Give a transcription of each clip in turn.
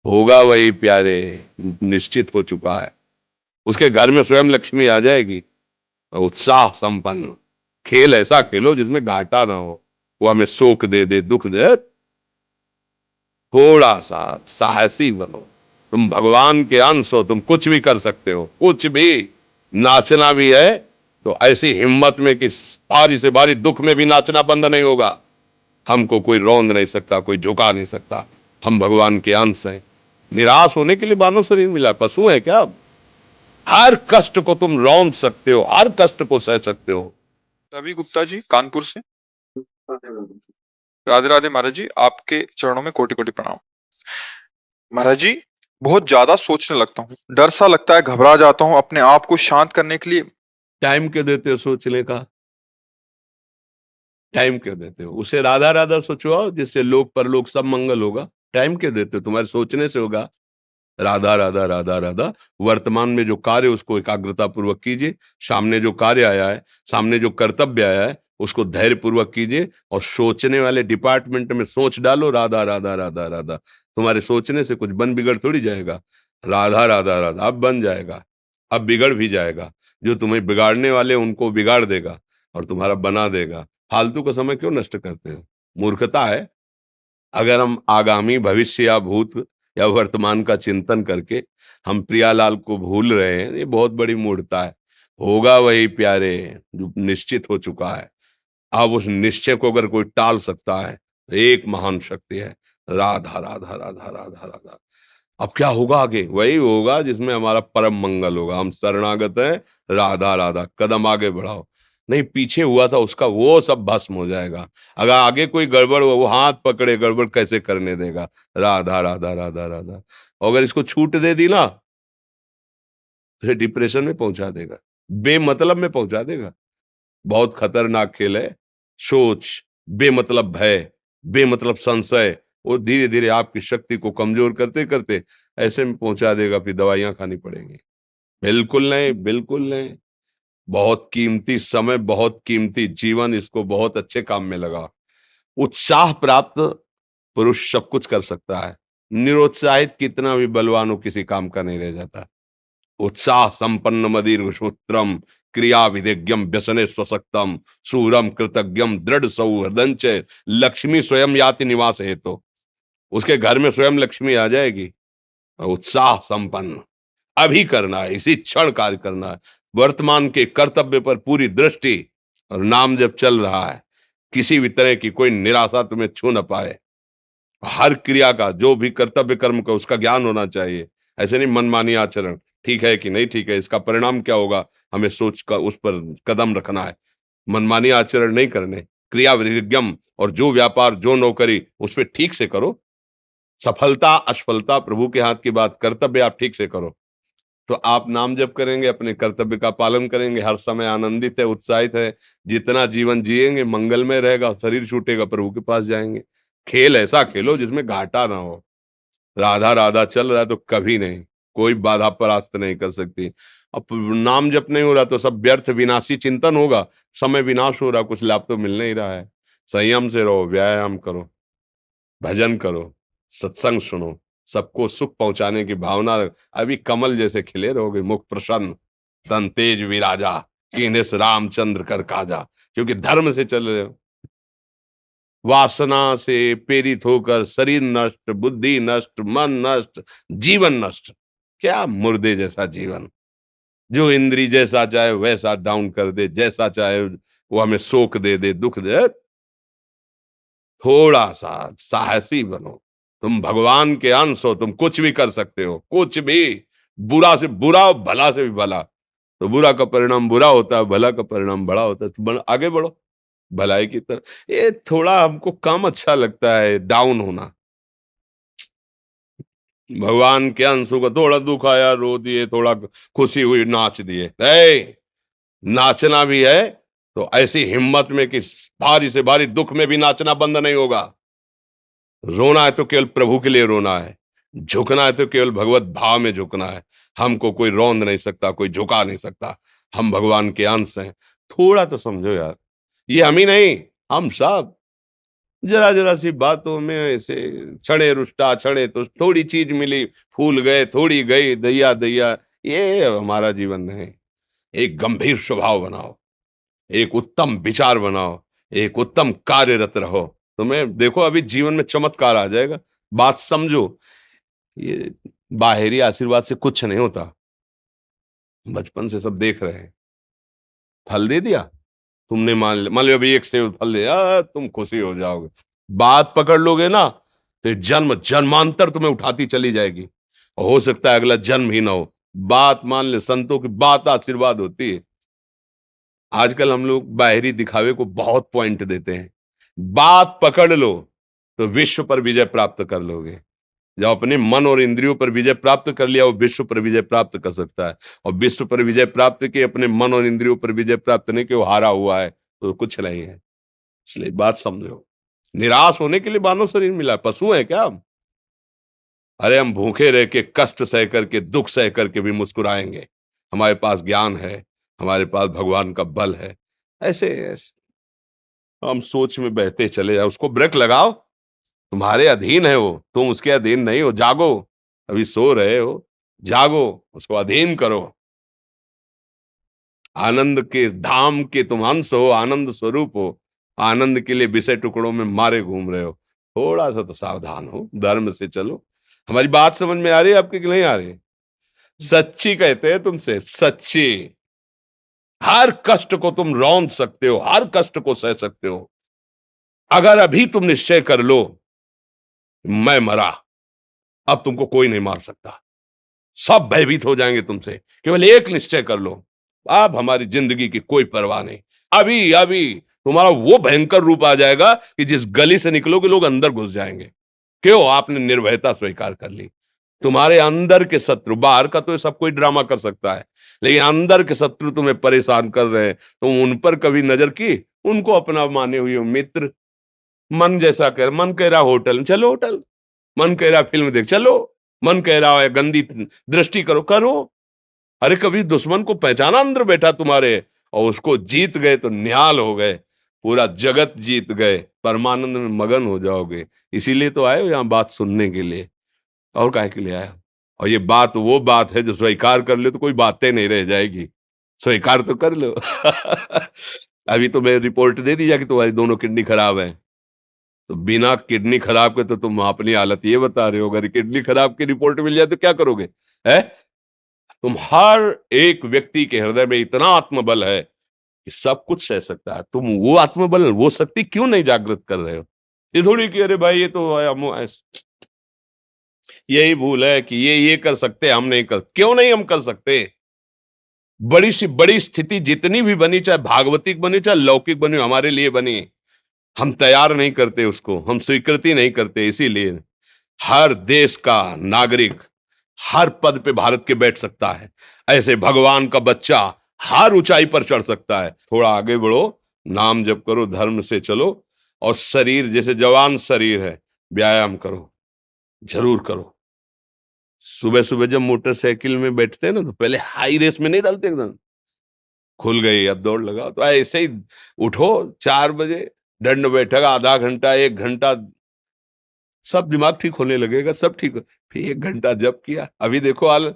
होगा वही प्यारे, निश्चित हो चुका है। उसके घर में स्वयं लक्ष्मी आ जाएगी। उत्साह संपन्न खेल ऐसा खेलो जिसमें घाटा ना हो। वो हमें शोक दे दे, दुख दे, थोड़ा सा साहसी बनो। तुम भगवान के अंश हो, तुम कुछ भी कर सकते हो, कुछ भी। नाचना भी है तो ऐसी हिम्मत में कि बारी से बारी दुख में भी नाचना बंद नहीं होगा। हमको कोई रौंद नहीं सकता, कोई झुका नहीं सकता। हम भगवान के अंश हैं। निराश होने के लिए मानव शरीर मिला, पशु है क्या? हर कष्ट को तुम रौंद सकते हो, हर कष्ट को सह सकते हो। रवि गुप्ता जी, कानपुर से। राधे राधे महाराज जी, आपके चरणों में कोटि कोटि प्रणाम। महाराज जी, बहुत ज्यादा सोचने लगता हूँ, डर सा लगता है, घबरा जाता हूँ। अपने आप को शांत करने के लिए टाइम क्यों देते हो सोचने का? टाइम क्यों देते हो? उसे राधा राधा सोचवाओ, जिससे लोक परलोक सब मंगल होगा। टाइम क्यों देते हो? तुम्हारे सोचने से होगा। राधा राधा राधा राधा। वर्तमान में जो कार्य उसको एकाग्रता पूर्वक कीजिए। सामने जो कार्य आया है, सामने जो कर्तव्य आया है, उसको धैर्य पूर्वक कीजिए। और सोचने वाले डिपार्टमेंट में सोच डालो राधा राधा राधा राधा। तुम्हारे सोचने से कुछ बन बिगड़ थोड़ी जाएगा। राधा राधा राधा अब बन जाएगा, अब बिगड़ भी जाएगा। जो तुम्हें बिगाड़ने वाले उनको बिगाड़ देगा और तुम्हारा बना देगा। फालतू का समय क्यों नष्ट करते हो? मूर्खता है। अगर हम आगामी भविष्य या भूत या वर्तमान का चिंतन करके हम प्रियालाल को भूल रहे हैं, ये बहुत बड़ी मूर्खता है। होगा वही प्यारे, जो निश्चित हो चुका है। अब उस निश्चय को अगर कोई टाल सकता है तो एक महान शक्ति है। राधा राधा राधा राधा राधा। अब क्या होगा आगे? वही होगा जिसमें हमारा परम मंगल होगा। हम शरणागत हैं, राधा राधा, कदम आगे बढ़ाओ। नहीं, पीछे हुआ था उसका वो सब भस्म हो जाएगा। अगर आगे कोई गड़बड़ हुआ, वो हाथ पकड़े गड़बड़ कैसे करने देगा? राधा राधा राधा राधा। और अगर इसको छूट दे दी ना तो ये डिप्रेशन में पहुंचा देगा, बेमतलब में पहुंचा देगा। बहुत खतरनाक खेल है। सोच, बेमतलब भय, बेमतलब संशय, वो धीरे धीरे आपकी शक्ति को कमजोर करते करते ऐसे में पहुंचा देगा, फिर दवाइयां खानी पड़ेंगी। बिल्कुल नहीं, बिल्कुल नहीं। बहुत कीमती समय, बहुत कीमती जीवन, इसको बहुत अच्छे काम में लगा। उत्साह प्राप्त पुरुष सब कुछ कर सकता है। निरुत्साहित कितना भी बलवान हो, किसी काम का नहीं रह जाता। उत्साह संपन्न मदीर सूत्रम, क्रिया विधिज्ञम व्यसने स्वसक्तम, सूरम कृतज्ञम दृढ़ सौहृदंच, लक्ष्मी स्वयं याति निवास है। तो उसके घर में स्वयं लक्ष्मी आ जाएगी। उत्साह संपन्न अभी करना है, इसी क्षण कार्य करना है। वर्तमान के कर्तव्य पर पूरी दृष्टि। और नाम जब चल रहा है, किसी भी तरह की कोई निराशा तुम्हें छू न पाए। हर क्रिया का, जो भी कर्तव्य कर्म का, उसका ज्ञान होना चाहिए। ऐसे नहीं मनमानी आचरण, ठीक है कि नहीं ठीक है, इसका परिणाम क्या होगा, हमें सोच कर उस पर कदम रखना है। मनमानी आचरण नहीं करने, क्रिया विधिज्ञम, और जो व्यापार जो नौकरी उस पर ठीक से करो। सफलता असफलता प्रभु के हाथ की बात, कर्तव्य आप ठीक से करो तो आप नाम जप करेंगे, अपने कर्तव्य का पालन करेंगे, हर समय आनंदित है, उत्साहित है। जितना जीवन जिएंगे मंगलमय रहेगा, शरीर छूटेगा प्रभु के पास जाएंगे। खेल ऐसा खेलो जिसमें घाटा ना हो। राधा राधा चल रहा है तो कभी नहीं, कोई बाधा परास्त नहीं कर सकती। अब नाम जप नहीं हो रहा तो सब व्यर्थ विनाशी चिंतन होगा। समय विनाश हो रहा, कुछ लाभ तो मिल नहीं रहा है। संयम से रहो, व्यायाम करो, भजन करो, सत्संग सुनो, सबको सुख पहुंचाने की भावना रख। अभी कमल जैसे खिले रहोगे, मुख प्रसन्न, तन तेज विराजा, कीन्हे से रामचंद्र कर काजा। क्योंकि धर्म से चल रहे हो। वासना से प्रेरित होकर शरीर नष्ट, बुद्धि नष्ट, मन नष्ट, जीवन नष्ट। क्या मुर्दे जैसा जीवन, जो इंद्री जैसा चाहे वैसा डाउन कर दे, जैसा चाहे वो हमें शोक दे दे, दुख दे। थोड़ा सा साहसी बनो। तुम भगवान के अंश हो, तुम कुछ भी कर सकते हो, कुछ भी। बुरा से बुरा और भला से भी भला। तो बुरा का परिणाम बुरा होता है, भला का परिणाम बड़ा होता है। तो आगे बढ़ो भलाई की तरफ। ये थोड़ा हमको कम अच्छा लगता है डाउन होना। भगवान के अंशों का थोड़ा दुख आया रो दिए, थोड़ा खुशी हुई नाच दिए। नाचना भी है तो ऐसी हिम्मत में कि भारी से भारी दुख में भी नाचना बंद नहीं होगा। रोना है तो केवल प्रभु के लिए रोना है। झुकना है तो केवल भगवत भाव में झुकना है। हमको कोई रौंद नहीं सकता, कोई झुका नहीं सकता। हम भगवान के अंश हैं। थोड़ा तो समझो यार, ये हम ही नहीं, हम सब। जरा जरा सी बातों में ऐसे क्षणे रुष्टा क्षणे तो थोड़ी चीज मिली, फूल गए, थोड़ी गई, दैया दैया। ये हमारा जीवन नहीं। एक गंभीर स्वभाव बनाओ, एक उत्तम विचार बनाओ, एक उत्तम कार्यरत रहो। तुम्हें देखो अभी जीवन में चमत्कार आ जाएगा। बात समझो, ये बाहरी आशीर्वाद से कुछ नहीं होता। बचपन से सब देख रहे हैं। फल दे दिया, तुमने मान लो अभी एक सेब फल दिया, तुम खुशी हो जाओगे। बात पकड़ लोगे ना, तो जन्म जन्मांतर तुम्हें उठाती चली जाएगी। और हो सकता है अगला जन्म ही ना हो। बात मान ले, संतों की बात आशीर्वाद होती है। आजकल हम लोग बाहरी दिखावे को बहुत पॉइंट देते हैं। बात पकड़ लो तो विश्व पर विजय प्राप्त कर लोगे। जब अपने मन और इंद्रियों पर विजय प्राप्त कर लिया, वो विश्व पर विजय प्राप्त कर सकता है। और विश्व पर विजय प्राप्त किए, अपने मन और इंद्रियों पर विजय प्राप्त नहीं कि वो हारा हुआ है, तो कुछ नहीं है। इसलिए बात समझो। निराश होने के लिए मानव शरीर मिला, पशु है क्या हम? अरे हम भूखे रह के, कष्ट सह करके, दुख सह करके भी मुस्कुराएंगे। हमारे पास ज्ञान है, हमारे पास भगवान का बल है। ऐसे ऐसे हम सोच में बहते चले जाओ, उसको ब्रेक लगाओ। तुम्हारे अधीन है वो, तुम उसके अधीन नहीं हो। जागो, अभी सो रहे हो, जागो, उसको अधीन करो। आनंद के धाम के तुम अंश हो, आनंद स्वरूप हो। आनंद के लिए विषय टुकड़ों में मारे घूम रहे हो। थोड़ा सा तो सावधान हो, धर्म से चलो। हमारी बात समझ में आ रही है आपकी कि नहीं आ रही? सच्ची कहते हैं तुमसे, सच्ची। हर कष्ट को तुम रौंद सकते हो, हर कष्ट को सह सकते हो। अगर अभी तुम निश्चय कर लो, मैं मरा, अब तुमको कोई नहीं मार सकता। सब भयभीत हो जाएंगे तुमसे। केवल एक निश्चय कर लो, अब हमारी जिंदगी की कोई परवाह नहीं। अभी अभी तुम्हारा वो भयंकर रूप आ जाएगा कि जिस गली से निकलोगे लोग अंदर घुस जाएंगे। क्यों? आपने निर्भयता स्वीकार कर ली। तुम्हारे अंदर के शत्रु, बाहर का तो सब कोई ड्रामा कर सकता है, लेकिन अंदर के शत्रु तुम्हें परेशान कर रहे हैं, तुम उन पर कभी नजर की? उनको अपना माने हुए हो मित्र। मन जैसा कर, मन कह रहा होटल चलो, होटल। मन कह रहा फिल्म देख चलो। मन कह रहा है गंदी दृष्टि करो, करो। अरे कभी दुश्मन को पहचाना अंदर बैठा तुम्हारे, और उसको जीत गए तो निहाल हो गए। पूरा जगत जीत गए, परमानंद में मगन हो जाओगे। इसीलिए तो आए हो यहां बात सुनने के लिए, और काहे के लिए आए हो? और ये बात वो बात है जो स्वीकार कर ले तो कोई बातें नहीं रह जाएगी। स्वीकार तो कर लो। अभी तो मैं रिपोर्ट दे दी जाके तुम्हारी दोनों किडनी खराब है, तो बिना किडनी खराब के तो तुम अपनी हालत ये बता रहे हो। अगर किडनी खराब की रिपोर्ट मिल जाए तो क्या करोगे? है? तुम हर एक व्यक्ति के हृदय में इतना आत्मबल है कि सब कुछ सह सकता है। तुम वो आत्मबल, वो शक्ति क्यों नहीं जागृत कर रहे हो? ये थोड़ी कि अरे भाई ये तो यही भूल है कि ये कर सकते हैं, हम नहीं कर। क्यों नहीं हम कर सकते? बड़ी सी बड़ी स्थिति जितनी भी बनी, चाहे भागवतिक बनी चाहे लौकिक बनी, हमारे लिए बनी, हम तैयार नहीं करते उसको, हम स्वीकृति नहीं करते। इसीलिए हर देश का नागरिक हर पद पे भारत के बैठ सकता है। ऐसे भगवान का बच्चा हर ऊंचाई पर चढ़ सकता है। थोड़ा आगे बढ़ो, नाम जप करो, धर्म से चलो, और शरीर जैसे जवान शरीर है, व्यायाम करो, जरूर करो। सुबह सुबह जब मोटरसाइकिल में बैठते हैं ना, तो पहले हाई रेस में नहीं डालते एकदम, खुल गई अब दौड़ लगाओ, तो ऐसे ही उठो 4 बजे, दंड बैठक आधा घंटा 1 घंटा, सब दिमाग ठीक होने लगेगा, सब ठीक हो। फिर 1 घंटा जब किया, अभी देखो हाल,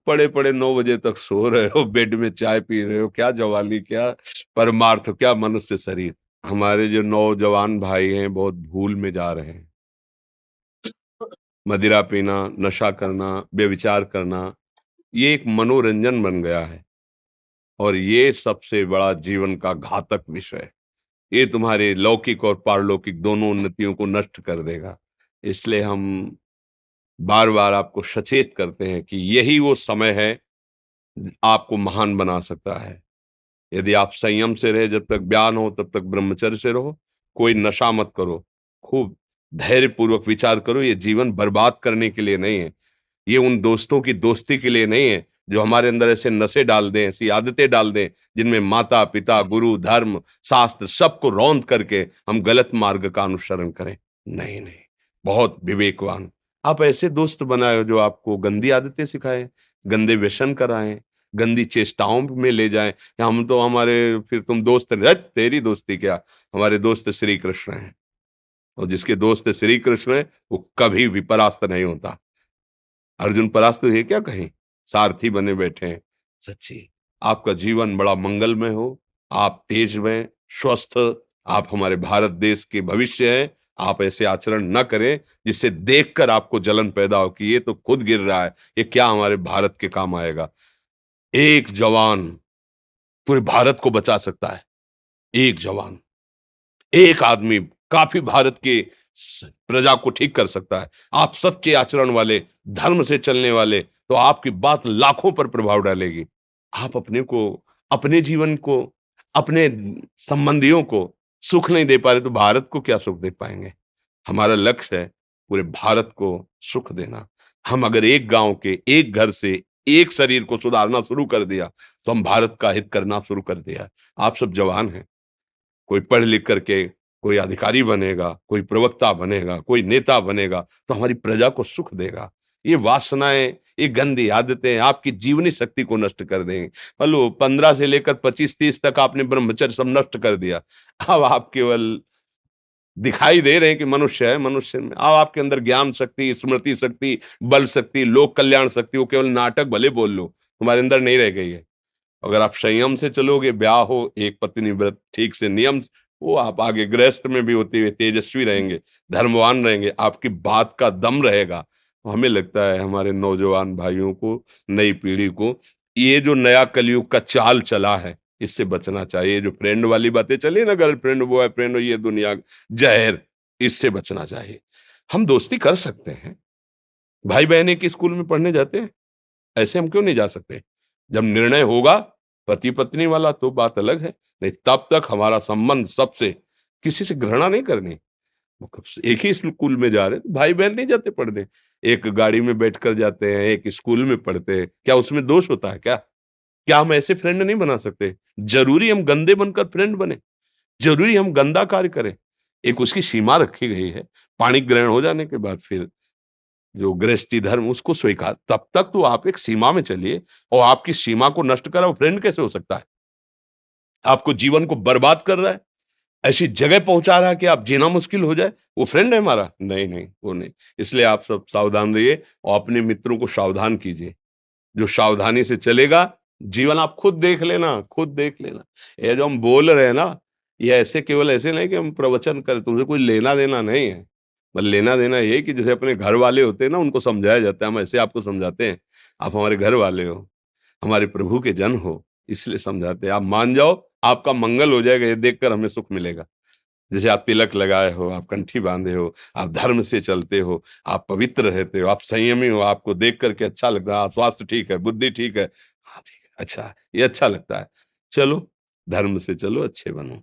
पड़े पड़े 9 बजे तक सो रहे हो, बेड में चाय पी रहे हो। क्या जवानी, क्या परमार्थ, क्या मनुष्य शरीर। हमारे जो नौजवान भाई हैं बहुत भूल में जा रहे हैं। मदिरा पीना, नशा करना, व्यभिचार करना, ये एक मनोरंजन बन गया है। और ये सबसे बड़ा जीवन का घातक विषय है। ये तुम्हारे लौकिक और पारलौकिक दोनों उन्नतियों को नष्ट कर देगा। इसलिए हम बार बार आपको सचेत करते हैं कि यही वो समय है आपको महान बना सकता है। यदि आप संयम से रहे, जब तक ज्ञान हो तब तक ब्रह्मचर्य से रहो, कोई नशा मत करो, खूब धैर्य पूर्वक विचार करो। ये जीवन बर्बाद करने के लिए नहीं है, ये उन दोस्तों की दोस्ती के लिए नहीं है जो हमारे अंदर ऐसे नशे डाल दें, ऐसी आदतें डाल दें जिनमें माता पिता, गुरु, धर्म, शास्त्र सबको रौंद करके हम गलत मार्ग का अनुसरण करें। नहीं नहीं, बहुत विवेकवान। आप ऐसे दोस्त बनाए हो जो आपको गंदी आदतें सिखाएं, गंदे व्यसन कराएं, गंदी चेष्टाओं में ले जाएं। या हम तो हमारे, फिर तुम दोस्त नहीं, तेरी दोस्ती क्या, हमारे दोस्त श्री कृष्ण हैं। और जिसके दोस्त श्री कृष्ण है वो कभी भी परास्त नहीं होता। अर्जुन परास्त हुए क्या कहीं, सारथी बने बैठे हैं। सच्ची आपका जीवन बड़ा मंगलमय हो, आप तेज में स्वस्थ, आप हमारे भारत देश के भविष्य हैं। आप ऐसे आचरण न करें जिससे देखकर आपको जलन पैदा हो कि ये तो खुद गिर रहा है, ये क्या हमारे भारत के काम आएगा। एक जवान पूरे भारत को बचा सकता है, एक जवान, एक आदमी काफी भारत के प्रजा को ठीक कर सकता है। आप सच्चे आचरण वाले, धर्म से चलने वाले, तो आपकी बात लाखों पर प्रभाव डालेगी। आप अपने को, अपने जीवन को, अपने संबंधियों को सुख नहीं दे पा रहे तो भारत को क्या सुख दे पाएंगे। हमारा लक्ष्य है पूरे भारत को सुख देना। हम अगर एक गांव के एक घर से एक शरीर को सुधारना शुरू कर दिया तो हम भारत का हित करना शुरू कर दिया। आप सब जवान हैं, कोई पढ़ लिख करके कोई अधिकारी बनेगा, कोई प्रवक्ता बनेगा, कोई नेता बनेगा तो हमारी प्रजा को सुख देगा। ये वासनाएं, ये गंदी आदतें आपकी जीवनी शक्ति को नष्ट कर देंगे। लो 15 से लेकर 25-30 तक आपने ब्रह्मचर्य सब नष्ट कर दिया। अब आप केवल दिखाई दे रहे हैं कि मनुष्य है, मनुष्य में अब आपके अंदर ज्ञान शक्ति, स्मृति शक्ति, बल शक्ति, लोक कल्याण शक्ति, वो केवल नाटक भले बोल लो, तुम्हारे अंदर नहीं रह गई है। अगर आप संयम से चलोगे, ब्याह हो, एक पत्नी व्रत ठीक से नियम, वो आप आगे गृहस्थ में भी होते हुए तेजस्वी रहेंगे, धर्मवान रहेंगे, आपकी बात का दम रहेगा। तो हमें लगता है हमारे नौजवान भाइयों को, नई पीढ़ी को, ये जो नया कलयुग का चाल चला है, इससे बचना चाहिए। जो फ्रेंड वाली बातें चली ना, गर्लफ्रेंड, बॉयफ्रेंड, ये दुनिया जहर, इससे बचना चाहिए। हम दोस्ती कर सकते हैं, भाई बहन एक ही स्कूल में पढ़ने जाते हैं, ऐसे हम क्यों नहीं जा सकते? जब निर्णय होगा पति पत्नी वाला तो बात अलग है, नहीं तब तक हमारा संबंध सबसे, किसी से घृणा नहीं करनी। एक ही स्कूल में जा रहे हैं, भाई बहन नहीं जाते पढ़ने, एक गाड़ी में बैठकर जाते हैं, एक स्कूल में पढ़ते हैं, क्या उसमें दोष होता है क्या? क्या हम ऐसे फ्रेंड नहीं बना सकते? जरूरी हम गंदे बनकर फ्रेंड बने? जरूरी हम गंदा कार्य करें? एक उसकी सीमा रखी गई है, पाणी ग्रहण हो जाने के बाद फिर जो गृहस्थी धर्म उसको स्वीकार, तब तक तो आप एक सीमा में चलिए। और आपकी सीमा को नष्ट करा वो फ्रेंड कैसे हो सकता है? आपको जीवन को बर्बाद कर रहा है, ऐसी जगह पहुंचा रहा है कि आप जीना मुश्किल हो जाए, वो फ्रेंड है हमारा? नहीं नहीं, वो नहीं। इसलिए आप सब सावधान रहिए और अपने मित्रों को सावधान कीजिए। जो सावधानी से चलेगा, जीवन आप खुद देख लेना, खुद देख लेना। ये जो हम बोल रहे हैं ना, ये ऐसे केवल ऐसे नहीं कि हम प्रवचन करें, तुमसे कोई लेना देना नहीं है। बस लेना देना ये है कि जैसे अपने घर वाले होते हैं ना, उनको समझाया जाता है, हम ऐसे आपको समझाते हैं। आप हमारे घर वाले हो, हमारे प्रभु के जन हो, इसलिए समझाते हैं। आप मान जाओ, आपका मंगल हो जाएगा, ये देखकर हमें सुख मिलेगा। जैसे आप तिलक लगाए हो, आप कंठी बांधे हो, आप धर्म से चलते हो, आप पवित्र रहते हो, आप संयमी हो, आपको देख करके अच्छा लगता है, हाँ, स्वास्थ्य ठीक है, बुद्धि ठीक है, हाँ ठीक है, अच्छा है, ये अच्छा लगता है। चलो, धर्म से चलो, अच्छे बनो।